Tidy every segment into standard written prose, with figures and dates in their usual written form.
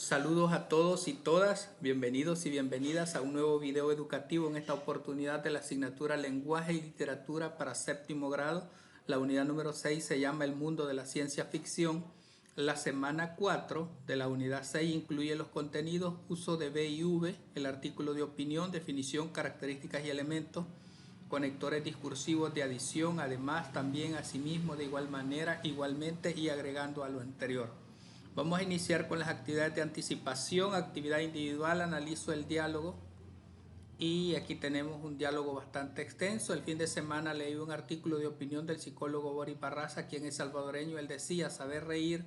Saludos a todos y todas, bienvenidos y bienvenidas a un nuevo video educativo en esta oportunidad de la asignatura Lenguaje y Literatura para séptimo grado. La unidad número 6 se llama El mundo de la ciencia ficción. La semana 4 de la unidad 6 incluye los contenidos uso de B y V, el artículo de opinión, definición, características y elementos, conectores discursivos de adición, además, también, asimismo, de igual manera, igualmente y agregando a lo anterior. Vamos a iniciar con las actividades de anticipación, actividad individual, analizo el diálogo y aquí tenemos un diálogo bastante extenso. El fin de semana leí un artículo de opinión del psicólogo Boris Barraza, quien es salvadoreño. Él decía, saber reír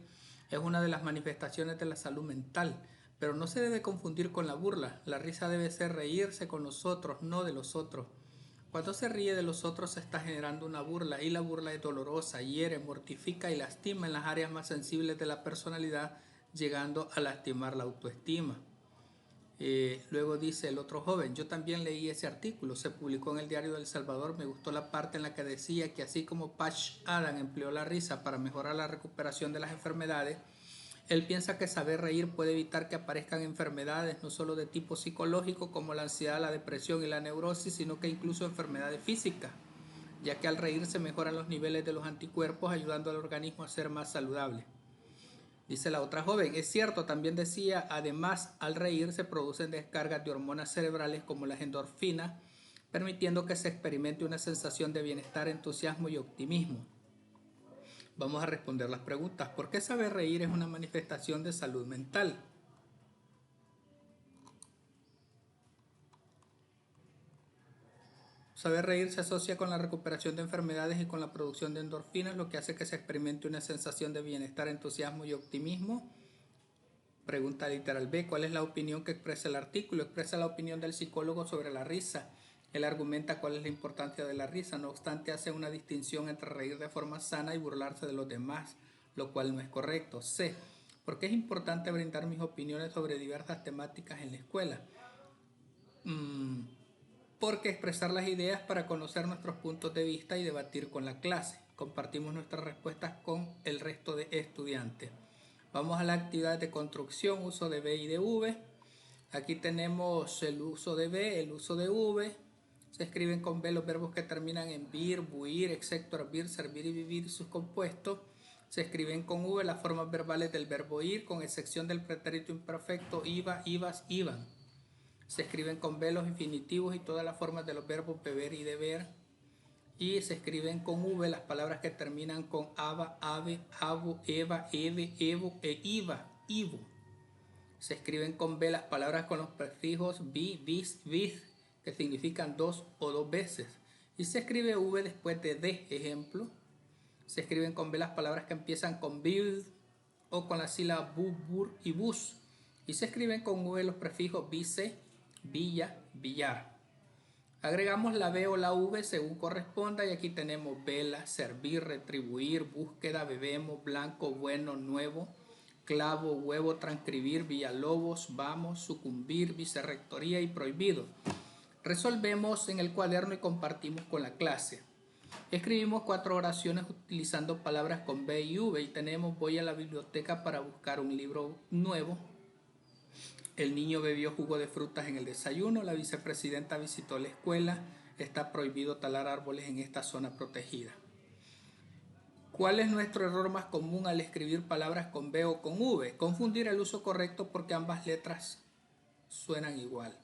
es una de las manifestaciones de la salud mental, pero no se debe confundir con la burla. La risa debe ser reírse con los otros, no de los otros. Cuando se ríe de los otros se está generando una burla y la burla es dolorosa, hiere, mortifica y lastima en las áreas más sensibles de la personalidad, llegando a lastimar la autoestima. Luego dice el otro joven, yo también leí ese artículo, se publicó en el Diario del Salvador, me gustó la parte en la que decía que así como Patch Adams empleó la risa para mejorar la recuperación de las enfermedades, él piensa que saber reír puede evitar que aparezcan enfermedades no solo de tipo psicológico como la ansiedad, la depresión y la neurosis, sino que incluso enfermedades físicas, ya que al reír se mejoran los niveles de los anticuerpos, ayudando al organismo a ser más saludable. Dice la otra joven, es cierto, también decía, además al reír se producen descargas de hormonas cerebrales como las endorfinas, permitiendo que se experimente una sensación de bienestar, entusiasmo y optimismo. Vamos a responder las preguntas. ¿Por qué saber reír es una manifestación de salud mental? Saber reír se asocia con la recuperación de enfermedades y con la producción de endorfinas, lo que hace que se experimente una sensación de bienestar, entusiasmo y optimismo. Pregunta literal B. ¿Cuál es la opinión que expresa el artículo? Expresa la opinión del psicólogo sobre la risa. Él argumenta cuál es la importancia de la risa, no obstante hace una distinción entre reír de forma sana y burlarse de los demás, lo cual no es correcto. C. ¿Por qué es importante brindar mis opiniones sobre diversas temáticas en la escuela? Porque expresar las ideas para conocer nuestros puntos de vista y debatir con la clase. Compartimos nuestras respuestas con el resto de estudiantes. Vamos a la actividad de construcción, uso de B y de V. Aquí tenemos el uso de B, el uso de V. Se escriben con B los verbos que terminan en vir, buir, excepto hervir, servir y vivir y sus compuestos. Se escriben con V las formas verbales del verbo ir, con excepción del pretérito imperfecto iba, ibas, iban. Se escriben con B los infinitivos y todas las formas de los verbos beber y deber. Y se escriben con V las palabras que terminan con aba, ave, abo, eva, eve, evo e iva, ivo. Se escriben con B las palabras con los prefijos bi, bis, bis, que significan dos o dos veces. Y se escribe V después de D, ejemplo. Se escriben con B las palabras que empiezan con build o con la sílaba bu, bur y bus. Y se escriben con V los prefijos bice, villa, billar. Agregamos la B o la V según corresponda y aquí tenemos vela, servir, retribuir, búsqueda, bebemos, blanco, bueno, nuevo, clavo, huevo, transcribir, villalobos, vamos, sucumbir, vicerrectoría y prohibido. Resolvemos en el cuaderno y compartimos con la clase. Escribimos 4 oraciones utilizando palabras con B y V y tenemos voy a la biblioteca para buscar un libro nuevo. El niño bebió jugo de frutas en el desayuno, la vicepresidenta visitó la escuela, está prohibido talar árboles en esta zona protegida. ¿Cuál es nuestro error más común al escribir palabras con B o con V? Confundir el uso correcto porque ambas letras suenan igual.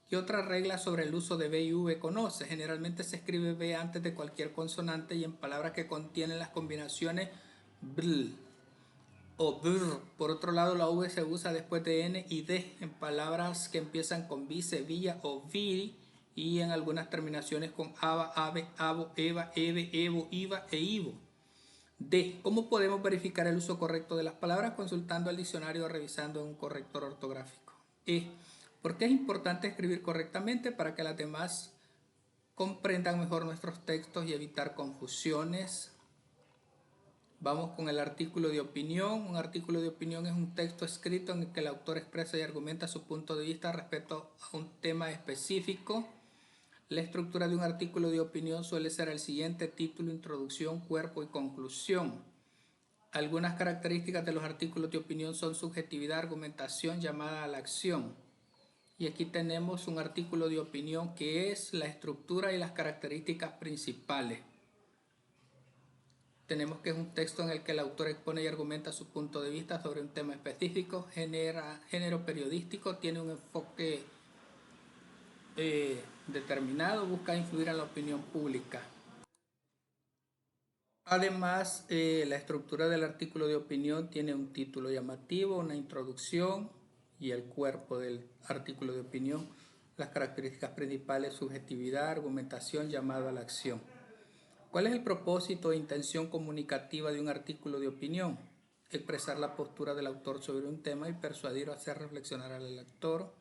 ¿Qué otra regla sobre el uso de B y V conoce? Generalmente se escribe B antes de cualquier consonante y en palabras que contienen las combinaciones bl o brr. Por otro lado, la V se usa después de N y D en palabras que empiezan con vi, sevilla o viri y en algunas terminaciones con aba, ave, abo, eva, eve, evo, iva e ivo. D. ¿Cómo podemos verificar el uso correcto de las palabras? Consultando el diccionario o revisando en un corrector ortográfico. E. ¿Por qué es importante escribir correctamente? Para que las demás comprendan mejor nuestros textos y evitar confusiones. Vamos con el artículo de opinión. Un artículo de opinión es un texto escrito en el que el autor expresa y argumenta su punto de vista respecto a un tema específico. La estructura de un artículo de opinión suele ser el siguiente: título, introducción, cuerpo y conclusión. Algunas características de los artículos de opinión son subjetividad, argumentación, llamada a la acción. Y aquí tenemos un artículo de opinión que es la estructura y las características principales. Tenemos que es un texto en el que el autor expone y argumenta su punto de vista sobre un tema específico, género periodístico, tiene un enfoque determinado, busca influir en la opinión pública. Además, la estructura del artículo de opinión tiene un título llamativo, una introducción y el cuerpo del artículo de opinión. Las características principales: subjetividad, argumentación, llamado a la acción. ¿Cuál es el propósito e intención comunicativa de un artículo de opinión? Expresar la postura del autor sobre un tema y persuadir o hacer reflexionar al lector.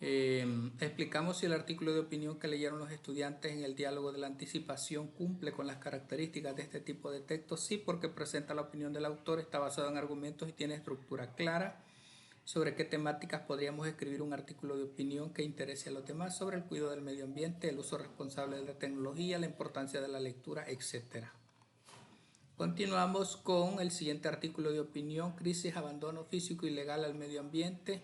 Explicamos si el artículo de opinión que leyeron los estudiantes en el diálogo de la anticipación cumple con las características de este tipo de texto. Sí, porque presenta la opinión del autor, está basado en argumentos y tiene estructura clara. Sobre qué temáticas podríamos escribir un artículo de opinión que interese a los demás, sobre el cuidado del medio ambiente, el uso responsable de la tecnología, la importancia de la lectura, etc. Continuamos con el siguiente artículo de opinión: crisis, abandono físico y legal al medio ambiente.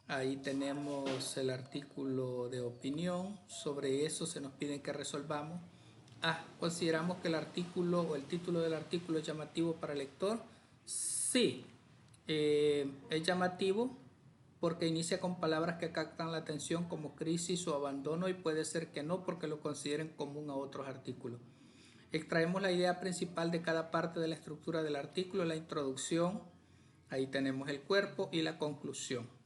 Ahí tenemos el artículo de opinión. Sobre eso se nos piden que resolvamos. ¿Consideramos que el artículo o el título del artículo es llamativo para el lector? Sí, es llamativo porque inicia con palabras que captan la atención como crisis o abandono, y puede ser que no, porque lo consideren común a otros artículos. Extraemos la idea principal de cada parte de la estructura del artículo: la introducción, ahí tenemos el cuerpo, y la conclusión.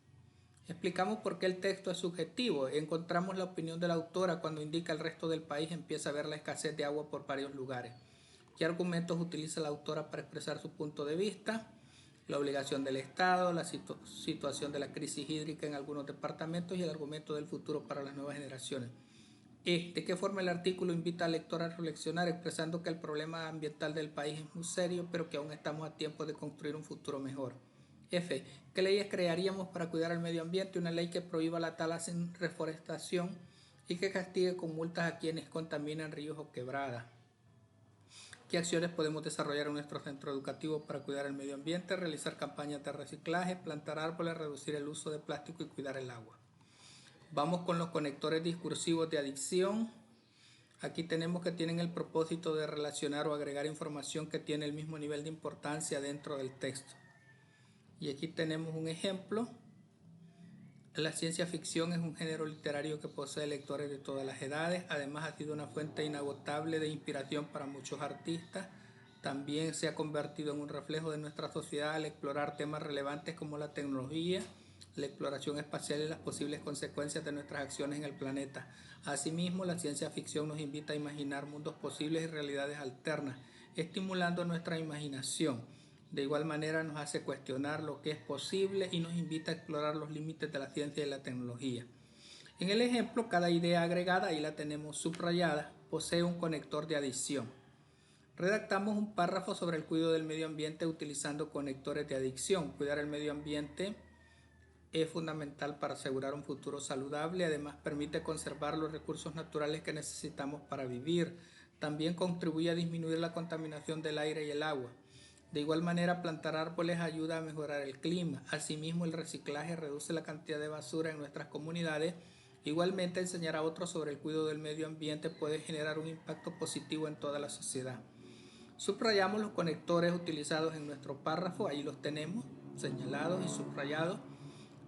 Explicamos por qué el texto es subjetivo. Encontramos la opinión de la autora cuando indica: el resto del país empieza a ver la escasez de agua por varios lugares. ¿Qué argumentos utiliza la autora para expresar su punto de vista? La obligación del Estado, la situación de la crisis hídrica en algunos departamentos y el argumento del futuro para las nuevas generaciones. ¿De qué forma el artículo invita al lector a reflexionar, expresando que el problema ambiental del país es muy serio, pero que aún estamos a tiempo de construir un futuro mejor? F. ¿Qué leyes crearíamos para cuidar el medio ambiente? Una ley que prohíba la tala sin reforestación y que castigue con multas a quienes contaminan ríos o quebradas. ¿Qué acciones podemos desarrollar en nuestro centro educativo para cuidar el medio ambiente? Realizar campañas de reciclaje, plantar árboles, reducir el uso de plástico y cuidar el agua. Vamos con los conectores discursivos de adicción. Aquí tenemos que tienen el propósito de relacionar o agregar información que tiene el mismo nivel de importancia dentro del texto. Y aquí tenemos un ejemplo. La ciencia ficción es un género literario que posee lectores de todas las edades. Además, ha sido una fuente inagotable de inspiración para muchos artistas. También se ha convertido en un reflejo de nuestra sociedad al explorar temas relevantes como la tecnología, la exploración espacial y las posibles consecuencias de nuestras acciones en el planeta. Asimismo, la ciencia ficción nos invita a imaginar mundos posibles y realidades alternas, estimulando nuestra imaginación. De igual manera, nos hace cuestionar lo que es posible y nos invita a explorar los límites de la ciencia y la tecnología. En el ejemplo, cada idea agregada, ahí la tenemos subrayada, posee un conector de adición. Redactamos un párrafo sobre el cuidado del medio ambiente utilizando conectores de adición. Cuidar el medio ambiente es fundamental para asegurar un futuro saludable. Además, permite conservar los recursos naturales que necesitamos para vivir. También contribuye a disminuir la contaminación del aire y el agua. De igual manera, plantar árboles ayuda a mejorar el clima. Asimismo, el reciclaje reduce la cantidad de basura en nuestras comunidades. Igualmente, enseñar a otros sobre el cuidado del medio ambiente puede generar un impacto positivo en toda la sociedad. Subrayamos los conectores utilizados en nuestro párrafo. Ahí los tenemos señalados y subrayados.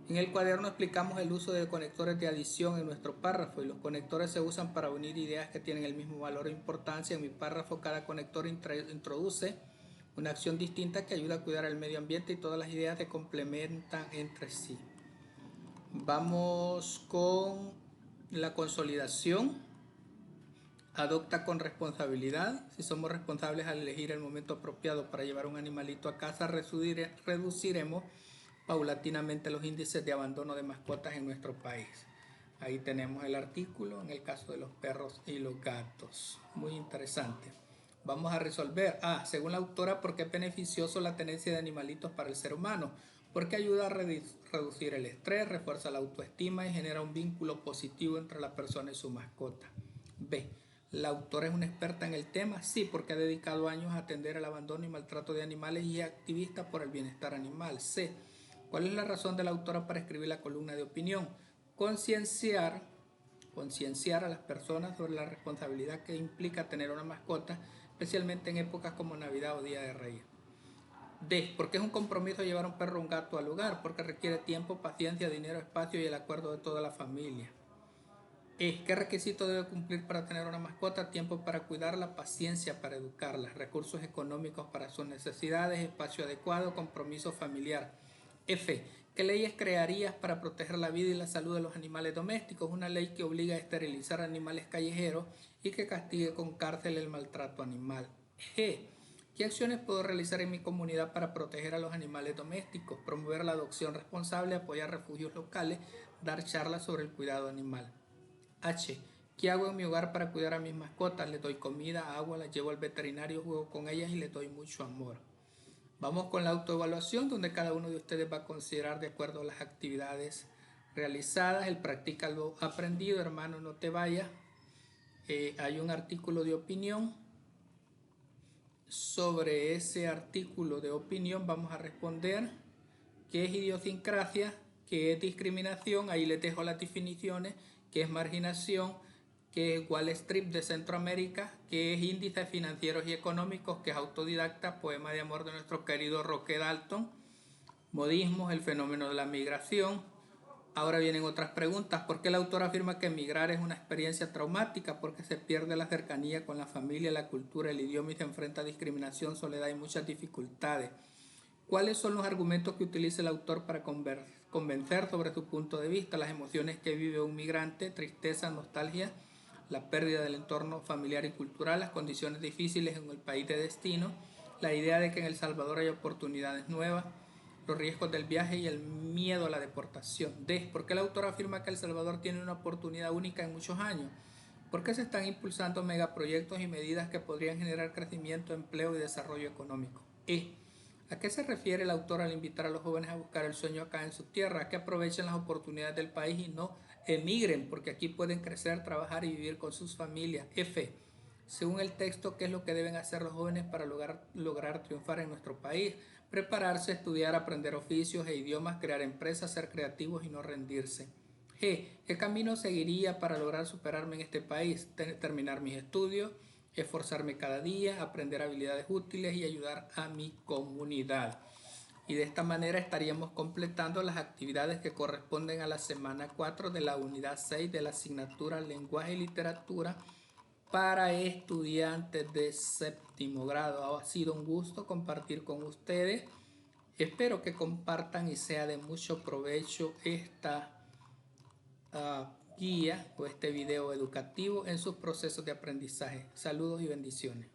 En el cuaderno explicamos el uso de conectores de adición en nuestro párrafo, y los conectores se usan para unir ideas que tienen el mismo valor o importancia. En mi párrafo, cada conector introduce una acción distinta que ayuda a cuidar el medio ambiente y todas las ideas se complementan entre sí. Vamos con la consolidación. Adopta con responsabilidad. Si somos responsables al elegir el momento apropiado para llevar un animalito a casa, reduciremos paulatinamente los índices de abandono de mascotas en nuestro país. Ahí tenemos el artículo en el caso de los perros y los gatos. Muy interesante. Vamos a resolver. Según la autora, ¿por qué es beneficioso la tenencia de animalitos para el ser humano? Porque ayuda a reducir el estrés, refuerza la autoestima y genera un vínculo positivo entre la persona y su mascota. B. ¿La autora es una experta en el tema? Sí, porque ha dedicado años a atender el abandono y maltrato de animales y es activista por el bienestar animal. C. ¿Cuál es la razón de la autora para escribir la columna de opinión? Concienciar a las personas sobre la responsabilidad que implica tener una mascota, especialmente en épocas como Navidad o Día de Reyes. D. Porque es un compromiso llevar un perro o un gato al hogar, porque requiere tiempo, paciencia, dinero, espacio y el acuerdo de toda la familia. E. ¿Qué requisito debe cumplir para tener una mascota? Tiempo para cuidarla, paciencia para educarla, recursos económicos para sus necesidades, espacio adecuado, compromiso familiar. F. ¿Qué leyes crearías para proteger la vida y la salud de los animales domésticos? Una ley que obliga a esterilizar animales callejeros y que castigue con cárcel el maltrato animal. G. ¿Qué acciones puedo realizar en mi comunidad para proteger a los animales domésticos? Promover la adopción responsable, apoyar refugios locales, dar charlas sobre el cuidado animal. H. ¿Qué hago en mi hogar para cuidar a mis mascotas? Les doy comida, agua, las llevo al veterinario, juego con ellas y les doy mucho amor. Vamos con la autoevaluación, donde cada uno de ustedes va a considerar de acuerdo a las actividades realizadas. El practica lo aprendido, hermano, no te vayas. Hay un artículo de opinión. Sobre ese artículo de opinión vamos a responder qué es idiosincrasia, qué es discriminación, ahí les dejo las definiciones, qué es marginación, qué es Wall Street de Centroamérica, qué es índices financieros y económicos, qué es autodidacta, poema de amor de nuestro querido Roque Dalton, modismos, el fenómeno de la migración. Ahora vienen otras preguntas. ¿Por qué el autor afirma que emigrar es una experiencia traumática? Porque se pierde la cercanía con la familia, la cultura, el idioma y se enfrenta a discriminación, soledad y muchas dificultades. ¿Cuáles son los argumentos que utiliza el autor para convencer sobre su punto de vista? Las emociones que vive un migrante, tristeza, nostalgia, la pérdida del entorno familiar y cultural, las condiciones difíciles en el país de destino, la idea de que en El Salvador hay oportunidades nuevas, los riesgos del viaje y el miedo a la deportación. D. ¿Por qué el autor afirma que El Salvador tiene una oportunidad única en muchos años? ¿Por qué se están impulsando megaproyectos y medidas que podrían generar crecimiento, empleo y desarrollo económico? E. ¿A qué se refiere el autor al invitar a los jóvenes a buscar el sueño acá en su tierra? A que aprovechen las oportunidades del país y no emigren, porque aquí pueden crecer, trabajar y vivir con sus familias. F. Según el texto, ¿qué es lo que deben hacer los jóvenes para lograr triunfar en nuestro país? Prepararse, estudiar, aprender oficios e idiomas, crear empresas, ser creativos y no rendirse. G. ¿Qué camino seguiría para lograr superarme en este país? Terminar mis estudios, esforzarme cada día, aprender habilidades útiles y ayudar a mi comunidad. Y de esta manera estaríamos completando las actividades que corresponden a la semana 4 de la unidad 6 de la asignatura Lenguaje y Literatura para estudiantes de séptimo grado. Ha sido un gusto compartir con ustedes. Espero que compartan y sea de mucho provecho esta guía o este video educativo en sus procesos de aprendizaje. Saludos y bendiciones.